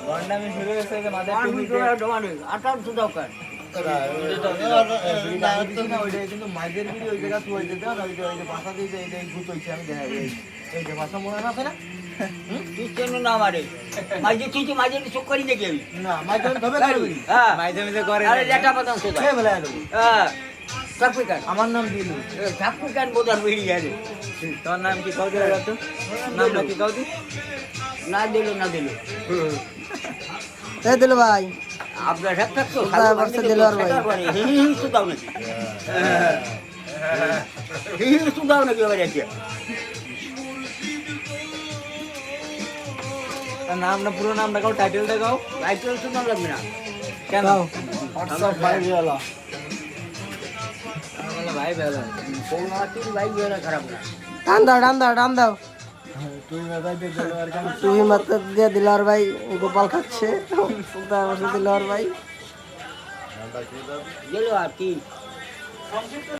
গন্ডামি শুরু হয়েছে যে মাথায় টুপি আটার সুদাও কার কিন্তু মাঝের ভিডিও ওই জায়গা তুই যেতে না ওই যে বাসা দিয়ে এই ভূত হইছে আমি দেখা এই যে বাসা মনে আছে না তুই কেন না মারে মাঝে তুই যে মাঝে চোখ করি দেখি আমি না মাঝে ধবে করবি হ্যাঁ মাঝে মাঝে করে আরে লেটা বাদাম তো কে বলে দেব হ্যাঁ চাকরি কার আমার নাম দিলু চাকরি কার বোধার বেরিয়ে গেছে তোর নাম কি কাউদি রাখতো নাম কি কাউদি না দিল না দিল এই দিল ভাই আপনার সাথে তো বর্ষা দিল আর ভাই হিংসু দাও নাকি হিংসু দাও নাকি এবার এসে তার নামটা পুরো নামটা কাও টাইটেলটা কাও টাইটেল তো নাম লাগবে না কেন দাও। হোয়াটসঅ্যাপ ভাই বেলা ভাই বেলা কোন তিন ভাই গেলে খারাপ না টান দাও তুই বাজাইতে দিল আর কেন তুই মাত্র দিয়ে দিলার ভাই গোপাল খাচ্ছে সুলতান বসে দিলার ভাই গেল আর কি